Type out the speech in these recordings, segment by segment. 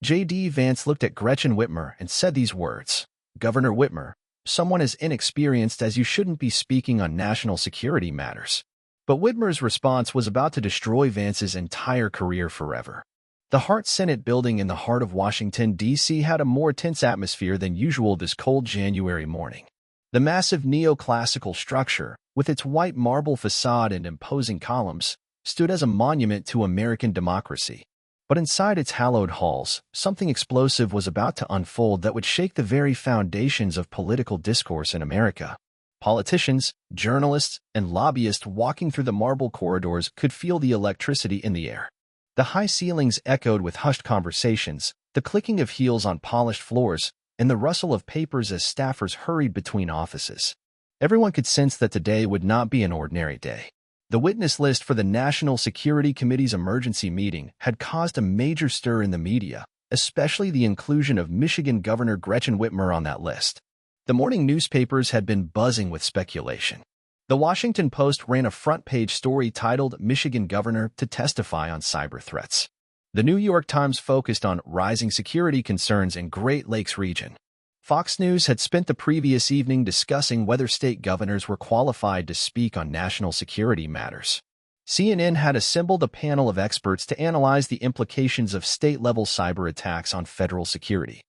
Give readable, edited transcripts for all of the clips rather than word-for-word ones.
J.D. Vance looked at Gretchen Whitmer and said these words, "Governor Whitmer, someone as inexperienced as you shouldn't be speaking on national security matters." But Whitmer's response was about to destroy Vance's entire career forever. The Hart Senate building in the heart of Washington, D.C. had a more tense atmosphere than usual this cold January morning. The massive neoclassical structure, with its white marble facade and imposing columns, stood as a monument to American democracy. But inside its hallowed halls, something explosive was about to unfold that would shake the very foundations of political discourse in America. Politicians, journalists, and lobbyists walking through the marble corridors could feel the electricity in the air. The high ceilings echoed with hushed conversations, the clicking of heels on polished floors, and the rustle of papers as staffers hurried between offices. Everyone could sense that today would not be an ordinary day. The witness list for the National Security Committee's emergency meeting had caused a major stir in the media, especially the inclusion of Michigan Governor Gretchen Whitmer on that list. The morning newspapers had been buzzing with speculation. The Washington Post ran a front-page story titled "Michigan Governor to Testify on Cyber Threats." The New York Times focused on rising security concerns in Great Lakes region. Fox News had spent the previous evening discussing whether state governors were qualified to speak on national security matters. CNN had assembled a panel of experts to analyze the implications of state-level cyber attacks on federal security.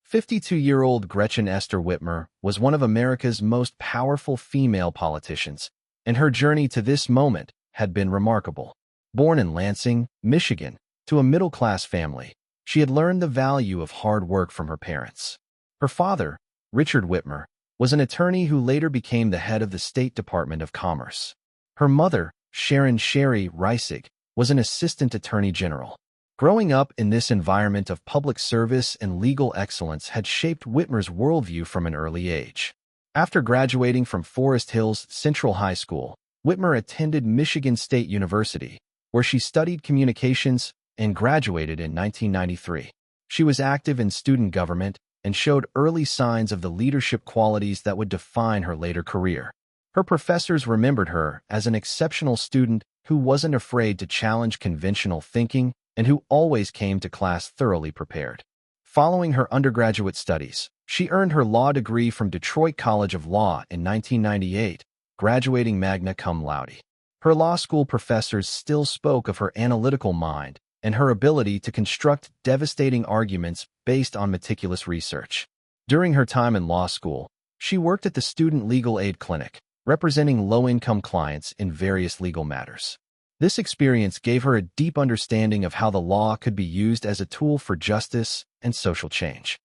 52-year-old Gretchen Esther Whitmer was one of America's most powerful female politicians, and her journey to this moment had been remarkable. Born in Lansing, Michigan, to a middle-class family, she had learned the value of hard work from her parents. Her father, Richard Whitmer, was an attorney who later became the head of the State Department of Commerce. Her mother, Sharon "Sherry" Reisig, was an assistant attorney general. Growing up in this environment of public service and legal excellence had shaped Whitmer's worldview from an early age. After graduating from Forest Hills Central High School, Whitmer attended Michigan State University, where she studied communications and graduated in 1993. She was active in student government and showed early signs of the leadership qualities that would define her later career. Her professors remembered her as an exceptional student who wasn't afraid to challenge conventional thinking and who always came to class thoroughly prepared. Following her undergraduate studies, she earned her law degree from Detroit College of Law in 1998, graduating magna cum laude. Her law school professors still spoke of her analytical mind and her ability to construct devastating arguments based on meticulous research. During her time in law school, she worked at the Student Legal Aid Clinic, representing low-income clients in various legal matters. This experience gave her a deep understanding of how the law could be used as a tool for justice and social change.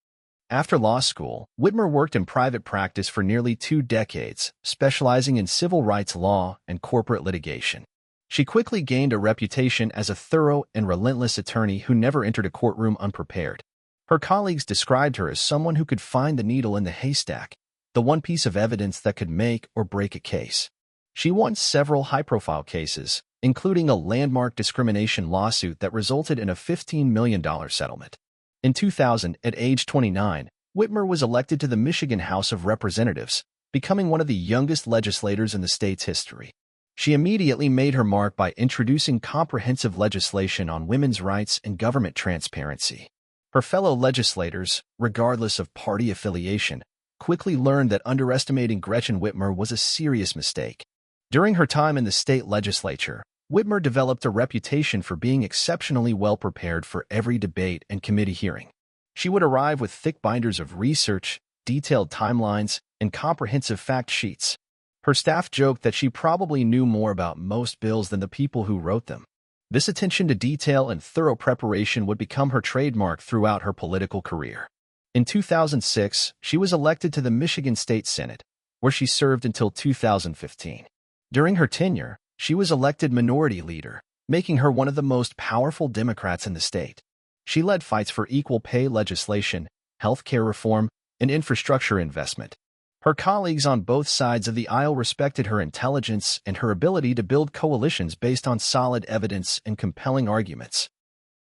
After law school, Whitmer worked in private practice for nearly 2 decades, specializing in civil rights law and corporate litigation. She quickly gained a reputation as a thorough and relentless attorney who never entered a courtroom unprepared. Her colleagues described her as someone who could find the needle in the haystack, the one piece of evidence that could make or break a case. She won several high-profile cases, including a landmark discrimination lawsuit that resulted in a $15 million settlement. In 2000, at age 29, Whitmer was elected to the Michigan House of Representatives, becoming one of the youngest legislators in the state's history. She immediately made her mark by introducing comprehensive legislation on women's rights and government transparency. Her fellow legislators, regardless of party affiliation, quickly learned that underestimating Gretchen Whitmer was a serious mistake. During her time in the state legislature, Whitmer developed a reputation for being exceptionally well prepared for every debate and committee hearing. She would arrive with thick binders of research, detailed timelines, and comprehensive fact sheets. Her staff joked that she probably knew more about most bills than the people who wrote them. This attention to detail and thorough preparation would become her trademark throughout her political career. In 2006, she was elected to the Michigan State Senate, where she served until 2015. During her tenure, she was elected minority leader, making her one of the most powerful Democrats in the state. She led fights for equal pay legislation, health care reform, and infrastructure investment. Her colleagues on both sides of the aisle respected her intelligence and her ability to build coalitions based on solid evidence and compelling arguments.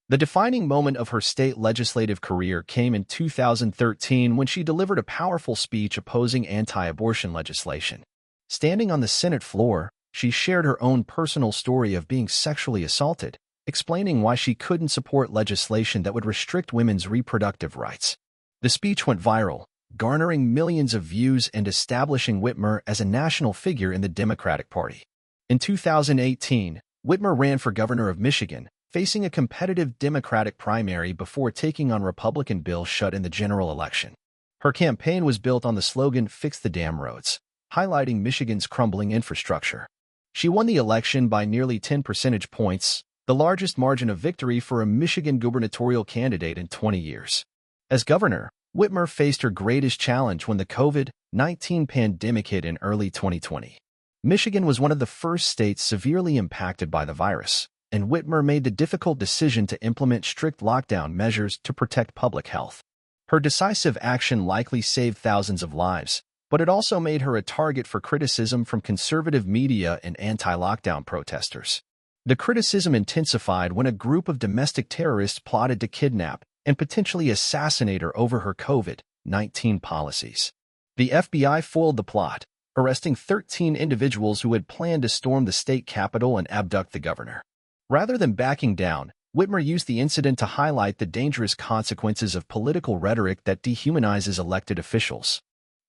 The defining moment of her state legislative career came in 2013 when she delivered a powerful speech opposing anti-abortion legislation. Standing on the Senate floor, she shared her own personal story of being sexually assaulted, explaining why she couldn't support legislation that would restrict women's reproductive rights. The speech went viral, garnering millions of views and establishing Whitmer as a national figure in the Democratic Party. In 2018, Whitmer ran for governor of Michigan, facing a competitive Democratic primary before taking on Republican Bill Schutt in the general election. Her campaign was built on the slogan, "Fix the damn roads," highlighting Michigan's crumbling infrastructure. She won the election by nearly 10 percentage points, the largest margin of victory for a Michigan gubernatorial candidate in 20 years. As governor, Whitmer faced her greatest challenge when the COVID-19 pandemic hit in early 2020. Michigan was one of the first states severely impacted by the virus, and Whitmer made the difficult decision to implement strict lockdown measures to protect public health. Her decisive action likely saved thousands of lives, but it also made her a target for criticism from conservative media and anti-lockdown protesters. The criticism intensified when a group of domestic terrorists plotted to kidnap and potentially assassinate her over her COVID-19 policies. The FBI foiled the plot, arresting 13 individuals who had planned to storm the state capitol and abduct the governor. Rather than backing down, Whitmer used the incident to highlight the dangerous consequences of political rhetoric that dehumanizes elected officials.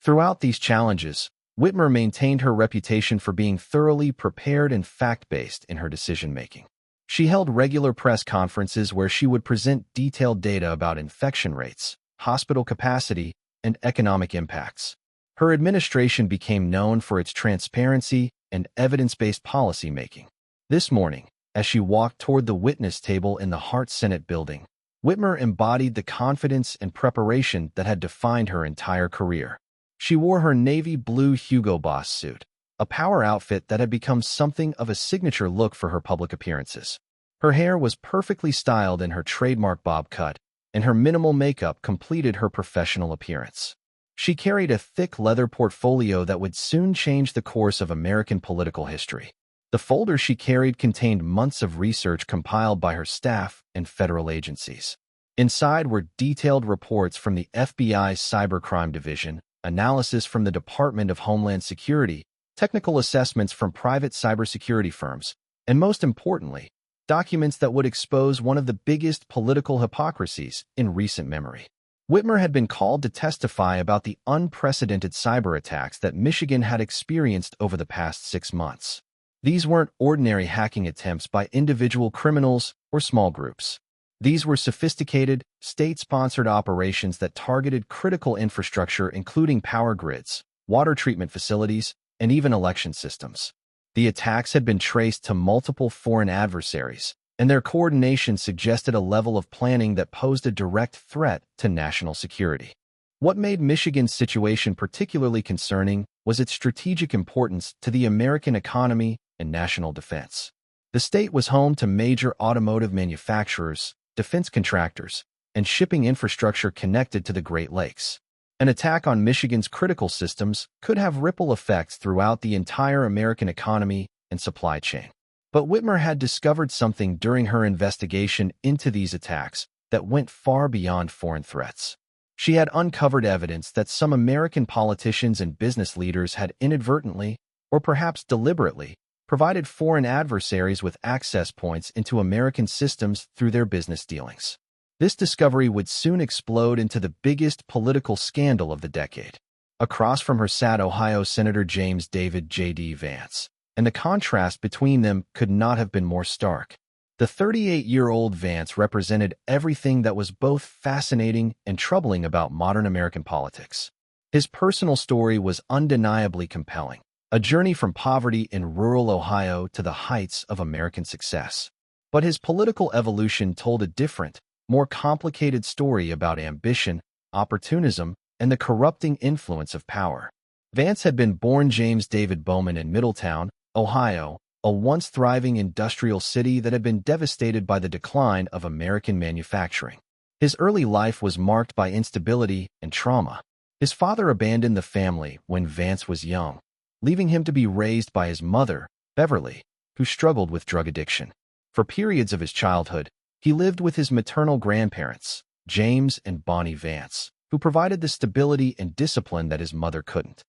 Throughout these challenges, Whitmer maintained her reputation for being thoroughly prepared and fact-based in her decision-making. She held regular press conferences where she would present detailed data about infection rates, hospital capacity, and economic impacts. Her administration became known for its transparency and evidence-based policy-making. This morning, as she walked toward the witness table in the Hart Senate building, Whitmer embodied the confidence and preparation that had defined her entire career. She wore her navy blue Hugo Boss suit, a power outfit that had become something of a signature look for her public appearances. Her hair was perfectly styled in her trademark bob cut, and her minimal makeup completed her professional appearance. She carried a thick leather portfolio that would soon change the course of American political history. The folder she carried contained months of research compiled by her staff and federal agencies. Inside were detailed reports from the FBI's Cybercrime Division, analysis from the Department of Homeland Security, technical assessments from private cybersecurity firms, and most importantly, documents that would expose one of the biggest political hypocrisies in recent memory. Whitmer had been called to testify about the unprecedented cyber attacks that Michigan had experienced over the past 6 months. These weren't ordinary hacking attempts by individual criminals or small groups. These were sophisticated, state-sponsored operations that targeted critical infrastructure including power grids, water treatment facilities, and even election systems. The attacks had been traced to multiple foreign adversaries, and their coordination suggested a level of planning that posed a direct threat to national security. What made Michigan's situation particularly concerning was its strategic importance to the American economy and national defense. The state was home to major automotive manufacturers, defense contractors, and shipping infrastructure connected to the Great Lakes. An attack on Michigan's critical systems could have ripple effects throughout the entire American economy and supply chain. But Whitmer had discovered something during her investigation into these attacks that went far beyond foreign threats. She had uncovered evidence that some American politicians and business leaders had inadvertently, or perhaps deliberately, provided foreign adversaries with access points into American systems through their business dealings. This discovery would soon explode into the biggest political scandal of the decade. Across from her sat Ohio Senator James David J.D. Vance, and the contrast between them could not have been more stark. The 38-year-old Vance represented everything that was both fascinating and troubling about modern American politics. His personal story was undeniably compelling, a journey from poverty in rural Ohio to the heights of American success. But his political evolution told a different, more complicated story about ambition, opportunism, and the corrupting influence of power. Vance had been born James David Bowman in Middletown, Ohio, a once thriving industrial city that had been devastated by the decline of American manufacturing. His early life was marked by instability and trauma. His father abandoned the family when Vance was young, leaving him to be raised by his mother, Beverly, who struggled with drug addiction. For periods of his childhood, he lived with his maternal grandparents, James and Bonnie Vance, who provided the stability and discipline that his mother couldn't.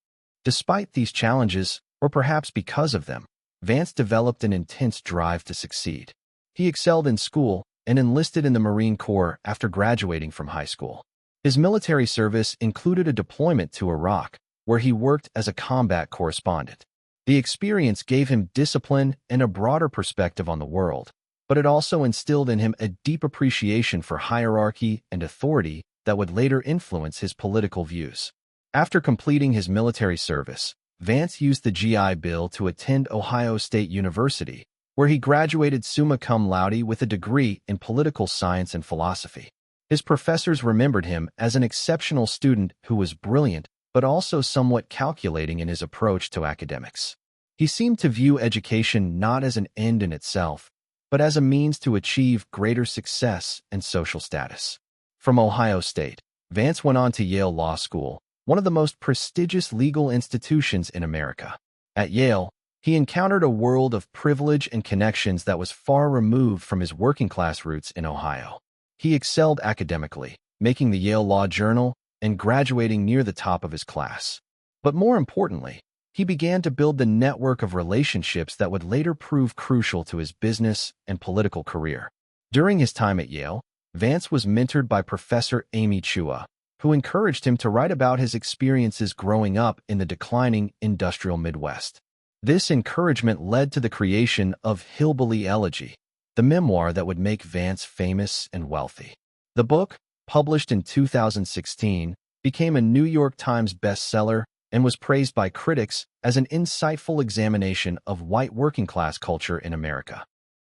Despite these challenges, or perhaps because of them, Vance developed an intense drive to succeed. He excelled in school and enlisted in the Marine Corps after graduating from high school. His military service included a deployment to Iraq, where he worked as a combat correspondent. The experience gave him discipline and a broader perspective on the world, but it also instilled in him a deep appreciation for hierarchy and authority that would later influence his political views. After completing his military service, Vance used the GI Bill to attend Ohio State University, where he graduated summa cum laude with a degree in political science and philosophy. His professors remembered him as an exceptional student who was brilliant but also somewhat calculating in his approach to academics. He seemed to view education not as an end in itself, but as a means to achieve greater success and social status. From Ohio State, Vance went on to Yale Law School, one of the most prestigious legal institutions in America. At Yale, he encountered a world of privilege and connections that was far removed from his working-class roots in Ohio. He excelled academically, making the Yale Law Journal and graduating near the top of his class. But more importantly, he began to build the network of relationships that would later prove crucial to his business and political career. During his time at Yale, Vance was mentored by Professor Amy Chua, who encouraged him to write about his experiences growing up in the declining industrial Midwest. This encouragement led to the creation of Hillbilly Elegy, the memoir that would make Vance famous and wealthy. The book, published in 2016, became a New York Times bestseller and was praised by critics as an insightful examination of white working-class culture in America.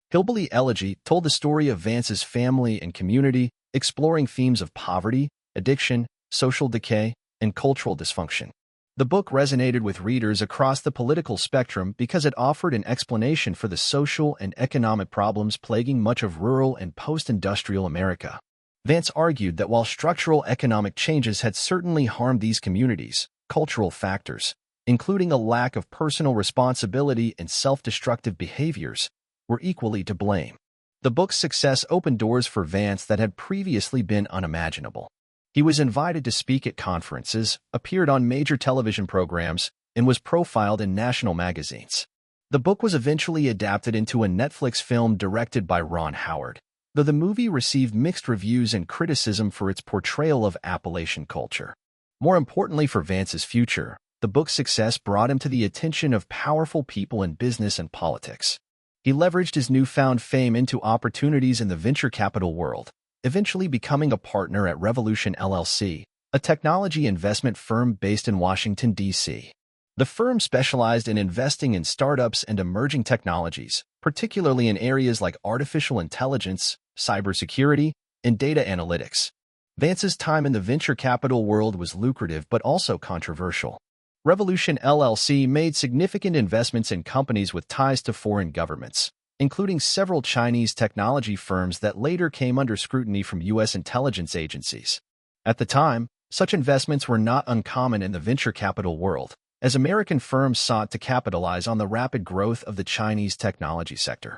Hillbilly Elegy told the story of Vance's family and community, exploring themes of poverty, addiction, social decay, and cultural dysfunction. The book resonated with readers across the political spectrum because it offered an explanation for the social and economic problems plaguing much of rural and post-industrial America. Vance argued that while structural economic changes had certainly harmed these communities, cultural factors, including a lack of personal responsibility and self-destructive behaviors, were equally to blame. The book's success opened doors for Vance that had previously been unimaginable. He was invited to speak at conferences, appeared on major television programs, and was profiled in national magazines. The book was eventually adapted into a Netflix film directed by Ron Howard, though the movie received mixed reviews and criticism for its portrayal of Appalachian culture. More importantly for Vance's future, the book's success brought him to the attention of powerful people in business and politics. He leveraged his newfound fame into opportunities in the venture capital world, eventually becoming a partner at Revolution LLC, a technology investment firm based in Washington, D.C. The firm specialized in investing in startups and emerging technologies, particularly in areas like artificial intelligence, cybersecurity, and data analytics. Vance's time in the venture capital world was lucrative but also controversial. Revolution LLC made significant investments in companies with ties to foreign governments, including several Chinese technology firms that later came under scrutiny from U.S. intelligence agencies. At the time, such investments were not uncommon in the venture capital world, as American firms sought to capitalize on the rapid growth of the Chinese technology sector.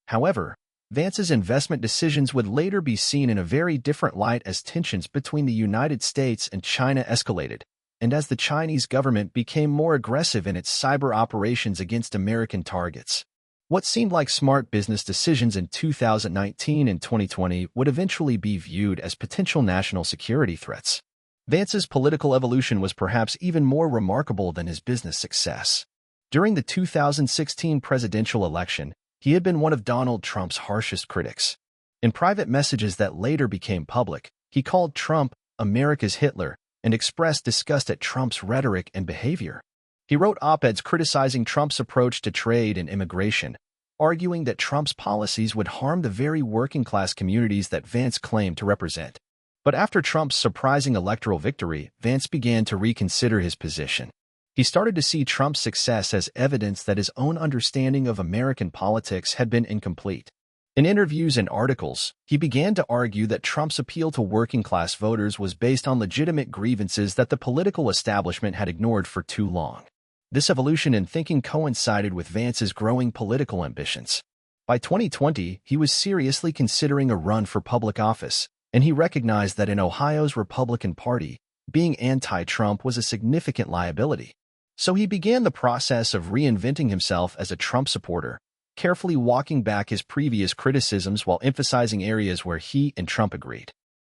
However, Vance's investment decisions would later be seen in a very different light as tensions between the United States and China escalated, and as the Chinese government became more aggressive in its cyber operations against American targets. What seemed like smart business decisions in 2019 and 2020 would eventually be viewed as potential national security threats. Vance's political evolution was perhaps even more remarkable than his business success. During the 2016 presidential election, he had been one of Donald Trump's harshest critics. In private messages that later became public, he called Trump America's Hitler and expressed disgust at Trump's rhetoric and behavior. He wrote op-eds criticizing Trump's approach to trade and immigration, arguing that Trump's policies would harm the very working-class communities that Vance claimed to represent. But after Trump's surprising electoral victory, Vance began to reconsider his position. He started to see Trump's success as evidence that his own understanding of American politics had been incomplete. In interviews and articles, he began to argue that Trump's appeal to working-class voters was based on legitimate grievances that the political establishment had ignored for too long. This evolution in thinking coincided with Vance's growing political ambitions. By 2020, he was seriously considering a run for public office, and he recognized that in Ohio's Republican Party, being anti-Trump was a significant liability. So he began the process of reinventing himself as a Trump supporter, carefully walking back his previous criticisms while emphasizing areas where he and Trump agreed.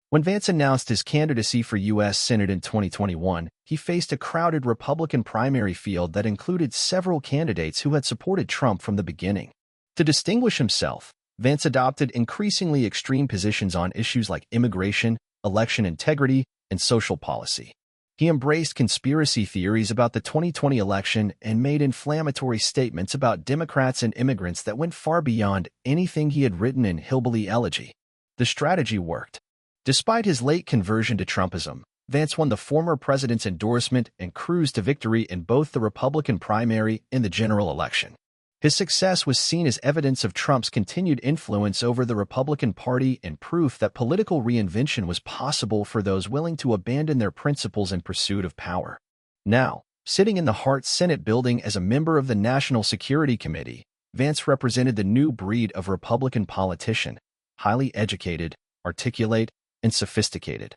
When Vance announced his candidacy for U.S. Senate in 2021, he faced a crowded Republican primary field that included several candidates who had supported Trump from the beginning. To distinguish himself, Vance adopted increasingly extreme positions on issues like immigration, election integrity, and social policy. He embraced conspiracy theories about the 2020 election and made inflammatory statements about Democrats and immigrants that went far beyond anything he had written in Hillbilly Elegy. The strategy worked. Despite his late conversion to Trumpism, Vance won the former president's endorsement and cruised to victory in both the Republican primary and the general election. His success was seen as evidence of Trump's continued influence over the Republican Party and proof that political reinvention was possible for those willing to abandon their principles in pursuit of power. Now, sitting in the Hart Senate building as a member of the National Security Committee, Vance represented the new breed of Republican politician, highly educated, articulate, and sophisticated,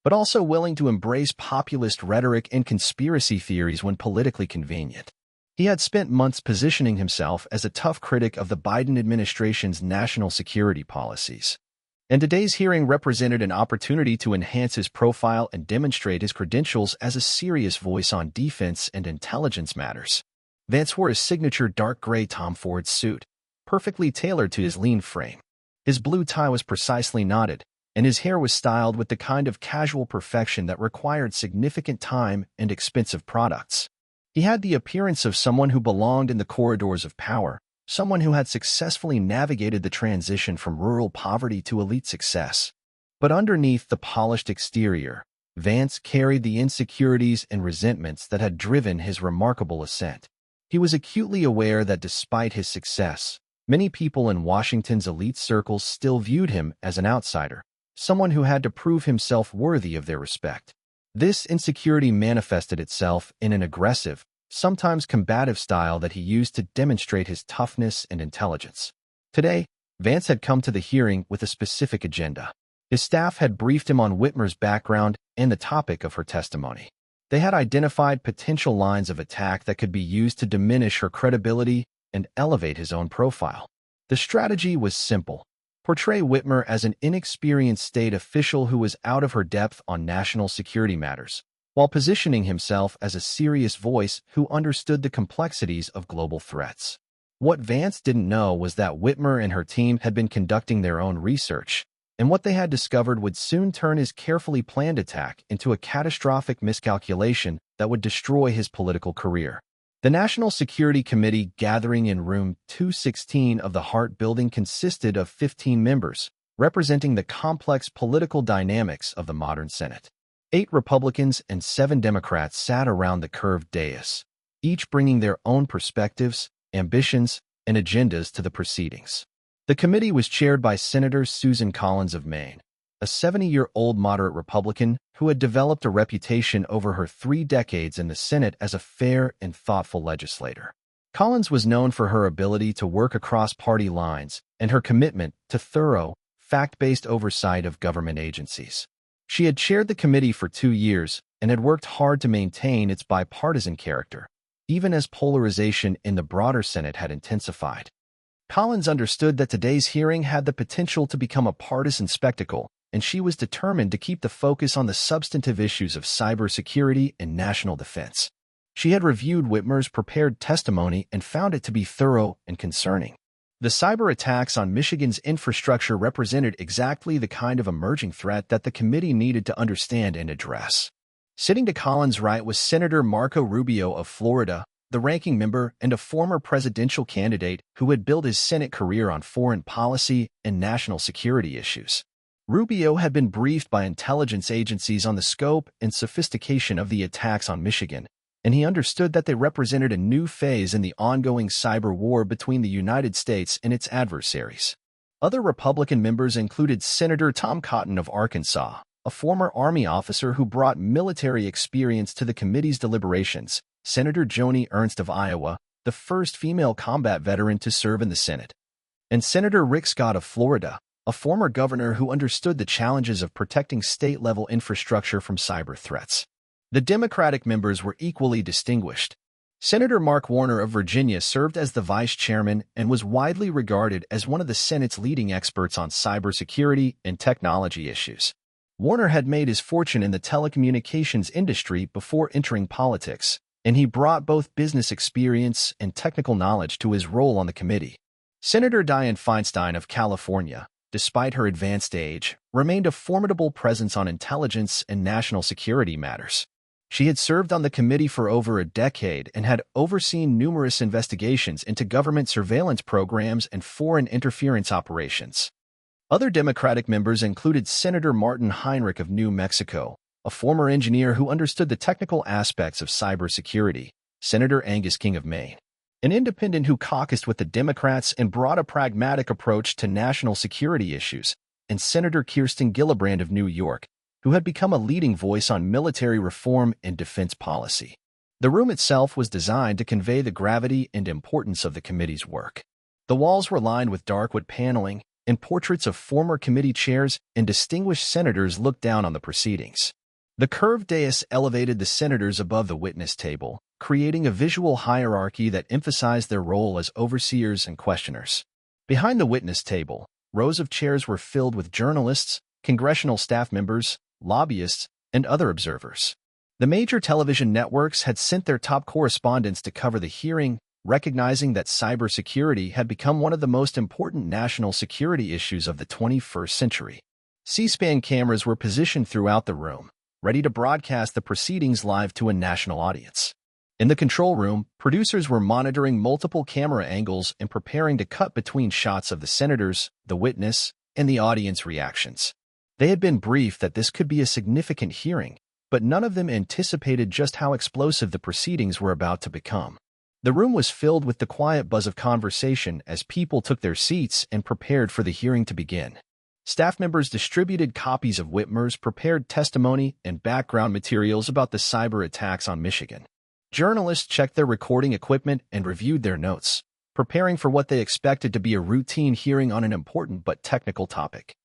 but also willing to embrace populist rhetoric and conspiracy theories when politically convenient. He had spent months positioning himself as a tough critic of the Biden administration's national security policies. And today's hearing represented an opportunity to enhance his profile and demonstrate his credentials as a serious voice on defense and intelligence matters. Vance wore his signature dark gray Tom Ford suit, perfectly tailored to his lean frame. His blue tie was precisely knotted, and his hair was styled with the kind of casual perfection that required significant time and expensive products. He had the appearance of someone who belonged in the corridors of power, someone who had successfully navigated the transition from rural poverty to elite success. But underneath the polished exterior, Vance carried the insecurities and resentments that had driven his remarkable ascent. He was acutely aware that despite his success, many people in Washington's elite circles still viewed him as an outsider, someone who had to prove himself worthy of their respect. This insecurity manifested itself in an aggressive, sometimes combative style that he used to demonstrate his toughness and intelligence. Today, Vance had come to the hearing with a specific agenda. His staff had briefed him on Whitmer's background and the topic of her testimony. They had identified potential lines of attack that could be used to diminish her credibility and elevate his own profile. The strategy was simple. Portray Whitmer as an inexperienced state official who was out of her depth on national security matters, while positioning himself as a serious voice who understood the complexities of global threats. What Vance didn't know was that Whitmer and her team had been conducting their own research, and what they had discovered would soon turn his carefully planned attack into a catastrophic miscalculation that would destroy his political career. The National Security Committee gathering in room 216 of the Hart Building consisted of 15 members, representing the complex political dynamics of the modern Senate. 8 Republicans and 7 Democrats sat around the curved dais, each bringing their own perspectives, ambitions, and agendas to the proceedings. The committee was chaired by Senator Susan Collins of Maine, a 70-year-old moderate Republican who had developed a reputation over her 3 decades in the Senate as a fair and thoughtful legislator. Collins was known for her ability to work across party lines and her commitment to thorough, fact-based oversight of government agencies. She had chaired the committee for 2 years and had worked hard to maintain its bipartisan character, even as polarization in the broader Senate had intensified. Collins understood that today's hearing had the potential to become a partisan spectacle, and she was determined to keep the focus on the substantive issues of cybersecurity and national defense. She had reviewed Whitmer's prepared testimony and found it to be thorough and concerning. The cyber attacks on Michigan's infrastructure represented exactly the kind of emerging threat that the committee needed to understand and address. Sitting to Collins' right was Senator Marco Rubio of Florida, the ranking member and a former presidential candidate who had built his Senate career on foreign policy and national security issues. Rubio had been briefed by intelligence agencies on the scope and sophistication of the attacks on Michigan, and he understood that they represented a new phase in the ongoing cyber war between the United States and its adversaries. Other Republican members included Senator Tom Cotton of Arkansas, a former Army officer who brought military experience to the committee's deliberations, Senator Joni Ernst of Iowa, the first female combat veteran to serve in the Senate, and Senator Rick Scott of Florida, a former governor who understood the challenges of protecting state-level infrastructure from cyber threats. The Democratic members were equally distinguished. Senator Mark Warner of Virginia served as the vice chairman and was widely regarded as one of the Senate's leading experts on cybersecurity and technology issues. Warner had made his fortune in the telecommunications industry before entering politics, and he brought both business experience and technical knowledge to his role on the committee. Senator Dianne Feinstein of California, despite her advanced age, remained a formidable presence on intelligence and national security matters. She had served on the committee for over a decade and had overseen numerous investigations into government surveillance programs and foreign interference operations. Other Democratic members included Senator Martin Heinrich of New Mexico, a former engineer who understood the technical aspects of cybersecurity, Senator Angus King of Maine, an independent who caucused with the Democrats and brought a pragmatic approach to national security issues, and Senator Kirsten Gillibrand of New York, who had become a leading voice on military reform and defense policy. The room itself was designed to convey the gravity and importance of the committee's work. The walls were lined with dark wood paneling, and portraits of former committee chairs and distinguished senators looked down on the proceedings. The curved dais elevated the senators above the witness table, creating a visual hierarchy that emphasized their role as overseers and questioners. Behind the witness table, rows of chairs were filled with journalists, congressional staff members, lobbyists, and other observers. The major television networks had sent their top correspondents to cover the hearing, recognizing that cybersecurity had become one of the most important national security issues of the 21st century. C-SPAN cameras were positioned throughout the room, ready to broadcast the proceedings live to a national audience. In the control room, producers were monitoring multiple camera angles and preparing to cut between shots of the senators, the witness, and the audience reactions. They had been briefed that this could be a significant hearing, but none of them anticipated just how explosive the proceedings were about to become. The room was filled with the quiet buzz of conversation as people took their seats and prepared for the hearing to begin. Staff members distributed copies of Whitmer's prepared testimony and background materials about the cyber attacks on Michigan. Journalists checked their recording equipment and reviewed their notes, preparing for what they expected to be a routine hearing on an important but technical topic.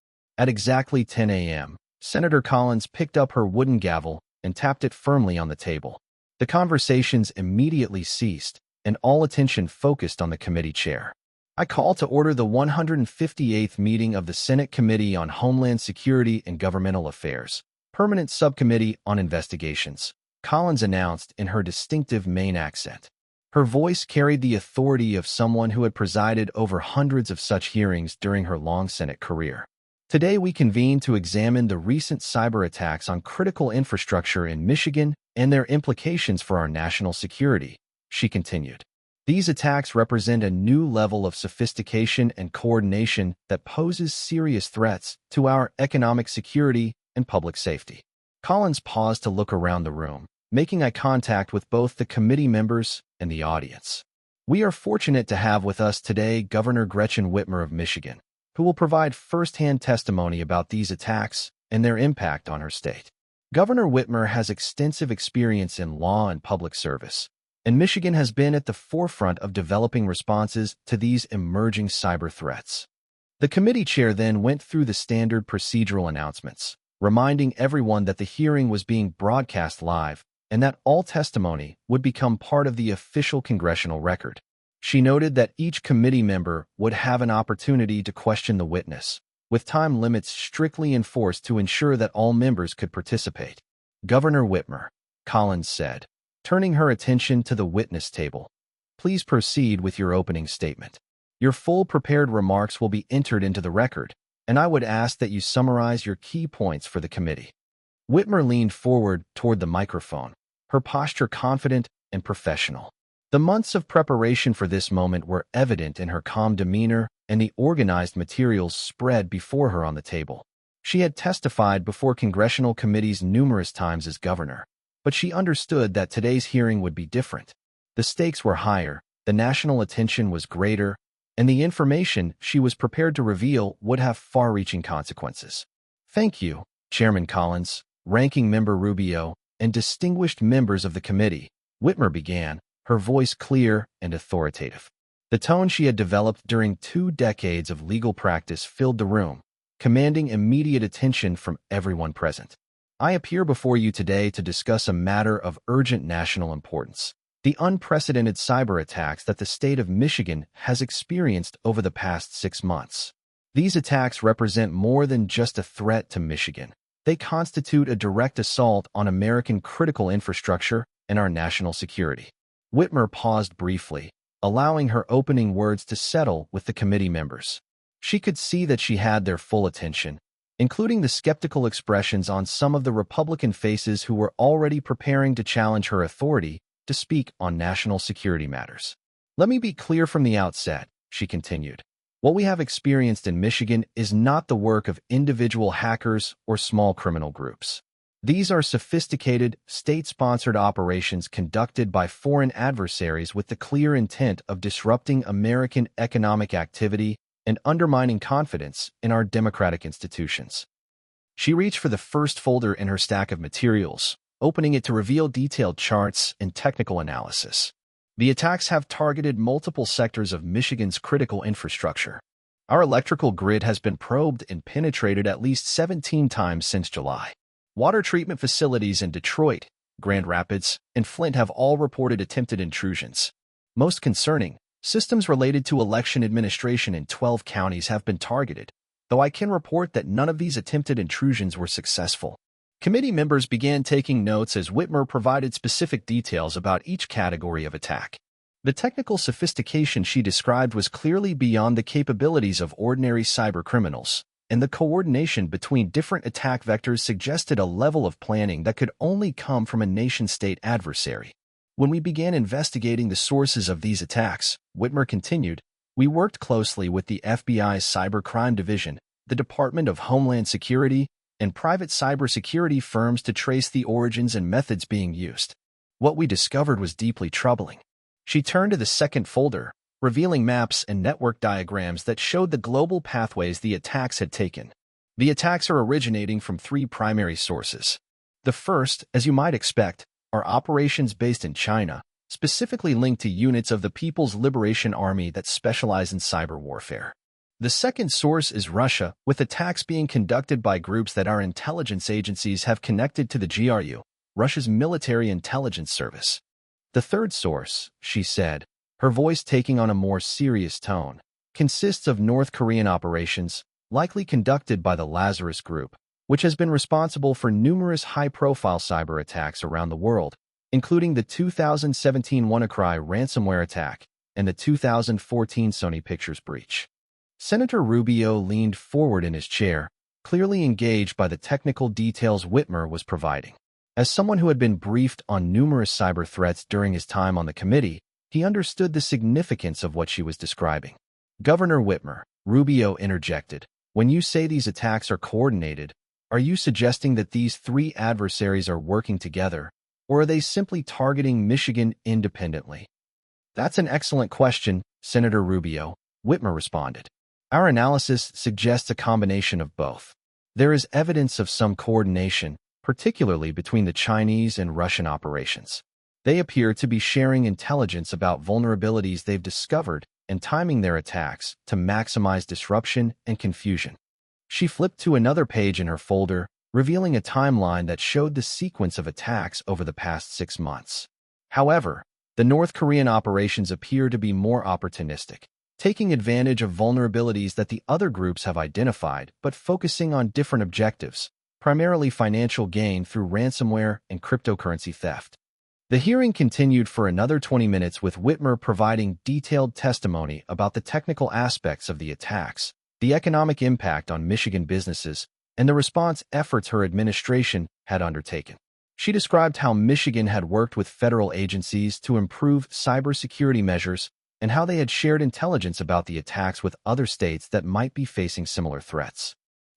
At exactly 10 a.m., Senator Collins picked up her wooden gavel and tapped it firmly on the table. The conversations immediately ceased, and all attention focused on the committee chair. I call to order the 158th meeting of the Senate Committee on Homeland Security and Governmental Affairs, Permanent Subcommittee on Investigations, Collins announced in her distinctive Maine accent. Her voice carried the authority of someone who had presided over hundreds of such hearings during her long Senate career. Today we convene to examine the recent cyber attacks on critical infrastructure in Michigan and their implications for our national security, she continued. These attacks represent a new level of sophistication and coordination that poses serious threats to our economic security and public safety. Collins paused to look around the room, making eye contact with both the committee members and the audience. We are fortunate to have with us today Governor Gretchen Whitmer of Michigan, who will provide first-hand testimony about these attacks and their impact on her state. Governor Whitmer has extensive experience in law and public service, and Michigan has been at the forefront of developing responses to these emerging cyber threats. The committee chair then went through the standard procedural announcements, reminding everyone that the hearing was being broadcast live and that all testimony would become part of the official congressional record. She noted that each committee member would have an opportunity to question the witness, with time limits strictly enforced to ensure that all members could participate. Governor Whitmer, Collins said, turning her attention to the witness table, please proceed with your opening statement. Your full prepared remarks will be entered into the record, and I would ask that you summarize your key points for the committee. Whitmer leaned forward toward the microphone, her posture confident and professional. The months of preparation for this moment were evident in her calm demeanor and the organized materials spread before her on the table. She had testified before congressional committees numerous times as governor, but she understood that today's hearing would be different. The stakes were higher, the national attention was greater, and the information she was prepared to reveal would have far-reaching consequences. Thank you, Chairman Collins, Ranking Member Rubio, and distinguished members of the committee, Whitmer began, her voice clear and authoritative. The tone she had developed during 2 decades of legal practice filled the room, commanding immediate attention from everyone present. I appear before you today to discuss a matter of urgent national importance, the unprecedented cyber attacks that the state of Michigan has experienced over the past 6 months. These attacks represent more than just a threat to Michigan. They constitute a direct assault on American critical infrastructure and our national security. Whitmer paused briefly, allowing her opening words to settle with the committee members. She could see that she had their full attention, including the skeptical expressions on some of the Republican faces who were already preparing to challenge her authority to speak on national security matters. "Let me be clear from the outset," she continued. "What we have experienced in Michigan is not the work of individual hackers or small criminal groups. These are sophisticated, state-sponsored operations conducted by foreign adversaries with the clear intent of disrupting American economic activity and undermining confidence in our democratic institutions." She reached for the first folder in her stack of materials, opening it to reveal detailed charts and technical analysis. "The attacks have targeted multiple sectors of Michigan's critical infrastructure. Our electrical grid has been probed and penetrated at least 17 times since July. Water treatment facilities in Detroit, Grand Rapids, and Flint have all reported attempted intrusions. Most concerning, systems related to election administration in 12 counties have been targeted, though I can report that none of these attempted intrusions were successful." Committee members began taking notes as Whitmer provided specific details about each category of attack. The technical sophistication she described was clearly beyond the capabilities of ordinary cybercriminals, and the coordination between different attack vectors suggested a level of planning that could only come from a nation-state adversary. "When we began investigating the sources of these attacks," Whitmer continued, "we worked closely with the FBI's Cybercrime Division, the Department of Homeland Security, and private cybersecurity firms to trace the origins and methods being used. What we discovered was deeply troubling." She turned to the second folder, revealing maps and network diagrams that showed the global pathways the attacks had taken. "The attacks are originating from 3 primary sources. The first, as you might expect, are operations based in China, specifically linked to units of the People's Liberation Army that specialize in cyber warfare. The second source is Russia, with attacks being conducted by groups that our intelligence agencies have connected to the GRU, Russia's military intelligence service. The third source," she said, her voice taking on a more serious tone, "consists of North Korean operations, likely conducted by the Lazarus Group, which has been responsible for numerous high-profile cyber attacks around the world, including the 2017 WannaCry ransomware attack and the 2014 Sony Pictures breach." Senator Rubio leaned forward in his chair, clearly engaged by the technical details Whitmer was providing. As someone who had been briefed on numerous cyber threats during his time on the committee, he understood the significance of what she was describing. "Governor Whitmer," Rubio interjected, "when you say these attacks are coordinated, are you suggesting that these 3 adversaries are working together, or are they simply targeting Michigan independently?" "That's an excellent question, Senator Rubio," Whitmer responded. "Our analysis suggests a combination of both. There is evidence of some coordination, particularly between the Chinese and Russian operations. They appear to be sharing intelligence about vulnerabilities they've discovered and timing their attacks to maximize disruption and confusion." She flipped to another page in her folder, revealing a timeline that showed the sequence of attacks over the past 6 months. However, the North Korean operations appear to be more opportunistic, taking advantage of vulnerabilities that the other groups have identified, but focusing on different objectives, primarily financial gain through ransomware and cryptocurrency theft. The hearing continued for another 20 minutes with Whitmer providing detailed testimony about the technical aspects of the attacks, the economic impact on Michigan businesses, and the response efforts her administration had undertaken. She described how Michigan had worked with federal agencies to improve cybersecurity measures and how they had shared intelligence about the attacks with other states that might be facing similar threats.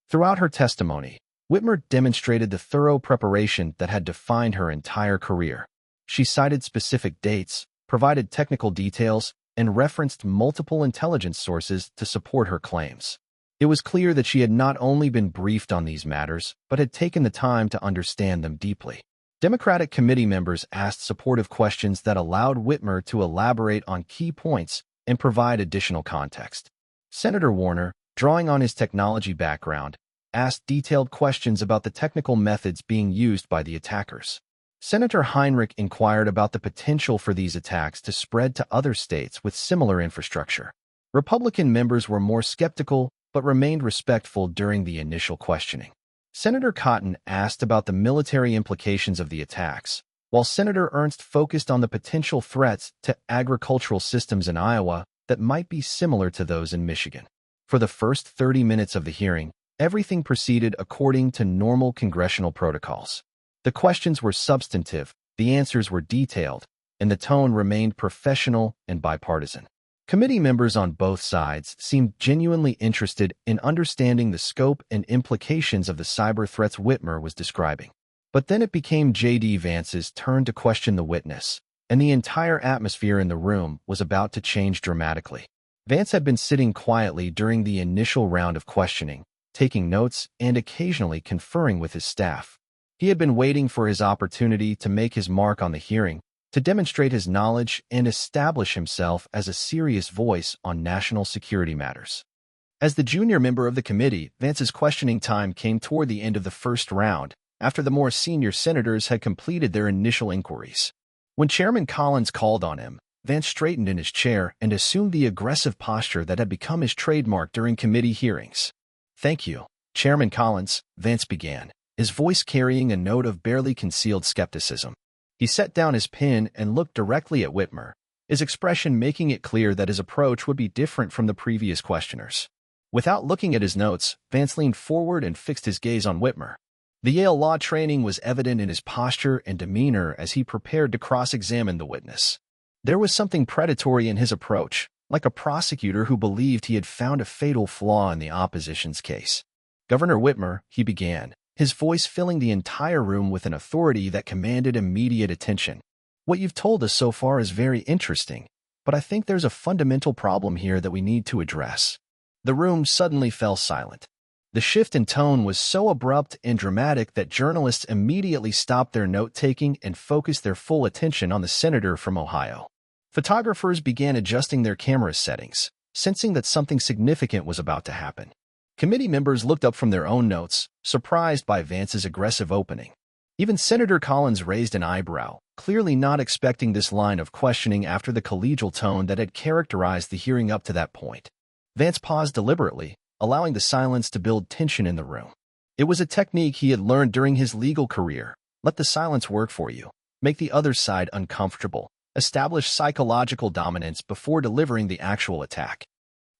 Throughout her testimony, Whitmer demonstrated the thorough preparation that had defined her entire career. She cited specific dates, provided technical details, and referenced multiple intelligence sources to support her claims. It was clear that she had not only been briefed on these matters, but had taken the time to understand them deeply. Democratic committee members asked supportive questions that allowed Whitmer to elaborate on key points and provide additional context. Senator Warner, drawing on his technology background, asked detailed questions about the technical methods being used by the attackers. Senator Heinrich inquired about the potential for these attacks to spread to other states with similar infrastructure. Republican members were more skeptical but remained respectful during the initial questioning. Senator Cotton asked about the military implications of the attacks, while Senator Ernst focused on the potential threats to agricultural systems in Iowa that might be similar to those in Michigan. For the first 30 minutes of the hearing, everything proceeded according to normal congressional protocols. The questions were substantive, the answers were detailed, and the tone remained professional and bipartisan. Committee members on both sides seemed genuinely interested in understanding the scope and implications of the cyber threats Whitmer was describing. But then it became J.D. Vance's turn to question the witness, and the entire atmosphere in the room was about to change dramatically. Vance had been sitting quietly during the initial round of questioning, taking notes and occasionally conferring with his staff. He had been waiting for his opportunity to make his mark on the hearing, to demonstrate his knowledge and establish himself as a serious voice on national security matters. As the junior member of the committee, Vance's questioning time came toward the end of the first round, after the more senior senators had completed their initial inquiries. When Chairman Collins called on him, Vance straightened in his chair and assumed the aggressive posture that had become his trademark during committee hearings. "Thank you, Chairman Collins," Vance began, his voice carrying a note of barely concealed skepticism. He set down his pen and looked directly at Whitmer, his expression making it clear that his approach would be different from the previous questioners. Without looking at his notes, Vance leaned forward and fixed his gaze on Whitmer. The Yale law training was evident in his posture and demeanor as he prepared to cross-examine the witness. There was something predatory in his approach, like a prosecutor who believed he had found a fatal flaw in the opposition's case. "Governor Whitmer," he began, his voice filling the entire room with an authority that commanded immediate attention. "What you've told us so far is very interesting, but I think there's a fundamental problem here that we need to address." The room suddenly fell silent. The shift in tone was so abrupt and dramatic that journalists immediately stopped their note-taking and focused their full attention on the senator from Ohio. Photographers began adjusting their camera settings, sensing that something significant was about to happen. Committee members looked up from their own notes, surprised by Vance's aggressive opening. Even Senator Collins raised an eyebrow, clearly not expecting this line of questioning after the collegial tone that had characterized the hearing up to that point. Vance paused deliberately, allowing the silence to build tension in the room. It was a technique he had learned during his legal career. Let the silence work for you. Make the other side uncomfortable. Establish psychological dominance before delivering the actual attack.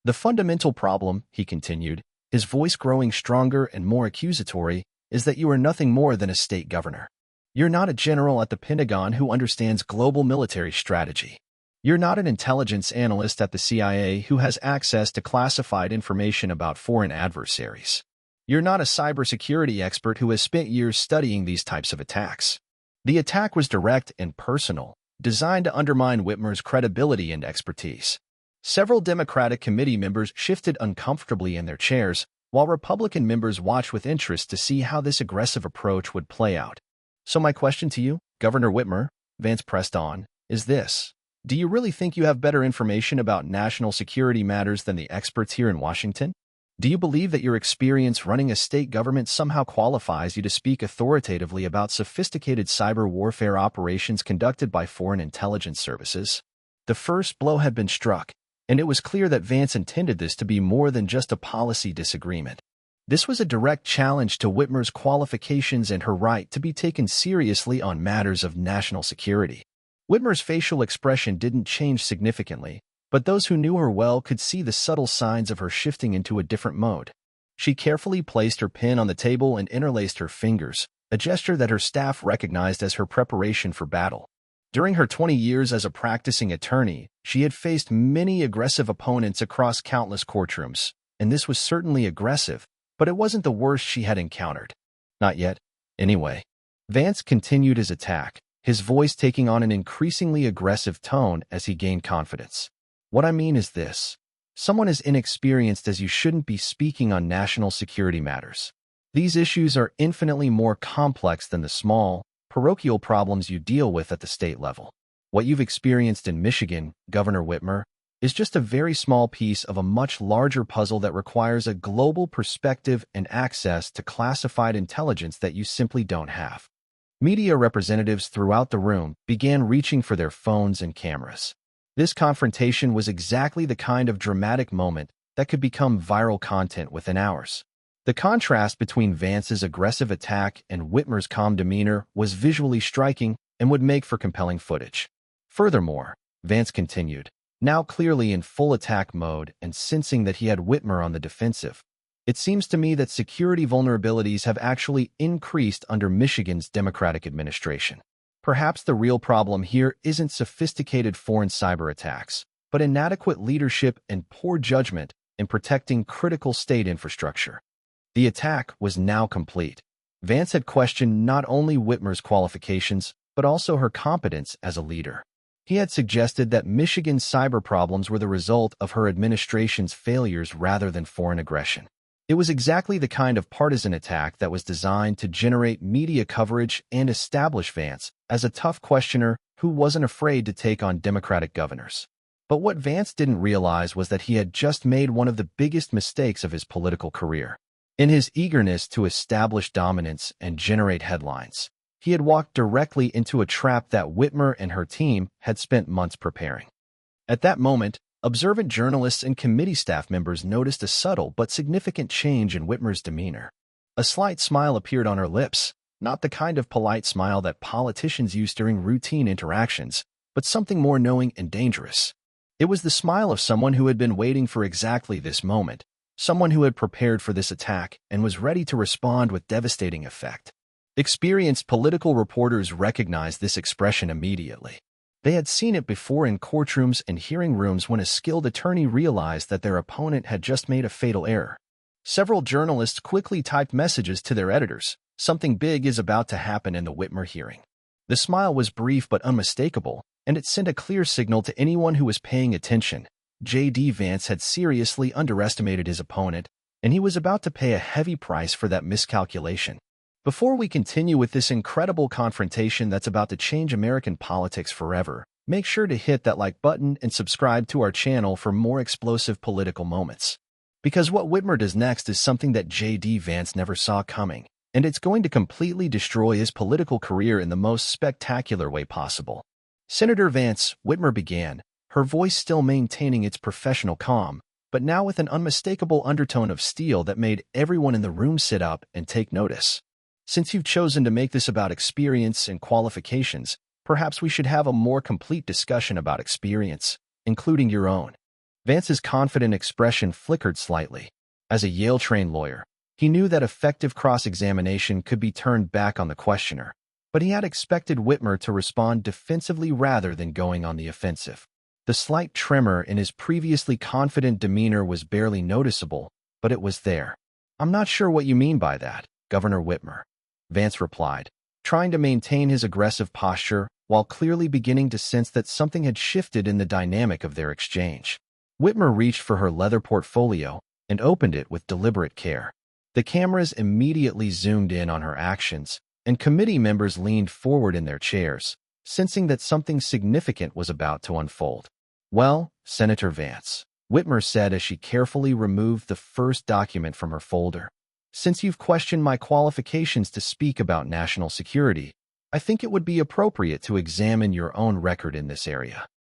"The fundamental problem," he continued, his voice growing stronger and more accusatory, "is that you are nothing more than a state governor. You're not a general at the Pentagon who understands global military strategy. You're not an intelligence analyst at the CIA who has access to classified information about foreign adversaries. You're not a cybersecurity expert who has spent years studying these types of attacks." The attack was direct and personal, designed to undermine Whitmer's credibility and expertise. Several Democratic committee members shifted uncomfortably in their chairs, while Republican members watched with interest to see how this aggressive approach would play out. "So my question to you, Governor Whitmer," Vance pressed on, "is this. Do you really think you have better information about national security matters than the experts here in Washington? Do you believe that your experience running a state government somehow qualifies you to speak authoritatively about sophisticated cyber warfare operations conducted by foreign intelligence services?" The first blow had been struck, and it was clear that Vance intended this to be more than just a policy disagreement. This was a direct challenge to Whitmer's qualifications and her right to be taken seriously on matters of national security. Whitmer's facial expression didn't change significantly, but those who knew her well could see the subtle signs of her shifting into a different mode. She carefully placed her pen on the table and interlaced her fingers, a gesture that her staff recognized as her preparation for battle. During her 20 years as a practicing attorney, she had faced many aggressive opponents across countless courtrooms, and this was certainly aggressive, but it wasn't the worst she had encountered. Not yet, anyway. Vance continued his attack, his voice taking on an increasingly aggressive tone as he gained confidence. "What I mean is this. Someone as inexperienced as you shouldn't be speaking on national security matters. These issues are infinitely more complex than the small, parochial problems you deal with at the state level. What you've experienced in Michigan, Governor Whitmer, is just a very small piece of a much larger puzzle that requires a global perspective and access to classified intelligence that you simply don't have." Media representatives throughout the room began reaching for their phones and cameras. This confrontation was exactly the kind of dramatic moment that could become viral content within hours. The contrast between Vance's aggressive attack and Whitmer's calm demeanor was visually striking and would make for compelling footage. Furthermore, Vance continued, now clearly in full attack mode and sensing that he had Whitmer on the defensive. It seems to me that security vulnerabilities have actually increased under Michigan's Democratic administration. Perhaps the real problem here isn't sophisticated foreign cyber attacks, but inadequate leadership and poor judgment in protecting critical state infrastructure. The attack was now complete. Vance had questioned not only Whitmer's qualifications, but also her competence as a leader. He had suggested that Michigan's cyber problems were the result of her administration's failures rather than foreign aggression. It was exactly the kind of partisan attack that was designed to generate media coverage and establish Vance as a tough questioner who wasn't afraid to take on Democratic governors. But what Vance didn't realize was that he had just made one of the biggest mistakes of his political career. In his eagerness to establish dominance and generate headlines, he had walked directly into a trap that Whitmer and her team had spent months preparing. At that moment, observant journalists and committee staff members noticed a subtle but significant change in Whitmer's demeanor. A slight smile appeared on her lips, not the kind of polite smile that politicians use during routine interactions, but something more knowing and dangerous. It was the smile of someone who had been waiting for exactly this moment, someone who had prepared for this attack and was ready to respond with devastating effect. Experienced political reporters recognized this expression immediately. They had seen it before in courtrooms and hearing rooms when a skilled attorney realized that their opponent had just made a fatal error. Several journalists quickly typed messages to their editors, "Something big is about to happen in the Whitmer hearing." The smile was brief but unmistakable, and it sent a clear signal to anyone who was paying attention. J.D. Vance had seriously underestimated his opponent, and he was about to pay a heavy price for that miscalculation. Before we continue with this incredible confrontation that's about to change American politics forever, make sure to hit that like button and subscribe to our channel for more explosive political moments. Because what Whitmer does next is something that J.D. Vance never saw coming, and it's going to completely destroy his political career in the most spectacular way possible. "Senator Vance," Whitmer began, her voice still maintaining its professional calm, but now with an unmistakable undertone of steel that made everyone in the room sit up and take notice. "Since you've chosen to make this about experience and qualifications, perhaps we should have a more complete discussion about experience, including your own." Vance's confident expression flickered slightly. As a Yale-trained lawyer, he knew that effective cross-examination could be turned back on the questioner, but he had expected Whitmer to respond defensively rather than going on the offensive. The slight tremor in his previously confident demeanor was barely noticeable, but it was there. "I'm not sure what you mean by that, Governor Whitmer," Vance replied, trying to maintain his aggressive posture while clearly beginning to sense that something had shifted in the dynamic of their exchange. Whitmer reached for her leather portfolio and opened it with deliberate care. The cameras immediately zoomed in on her actions, and committee members leaned forward in their chairs, sensing that something significant was about to unfold. "Well, Senator Vance," Whitmer said as she carefully removed the first document from her folder, "since you've questioned my qualifications to speak about national security, I think it would be appropriate to examine your own record in this area."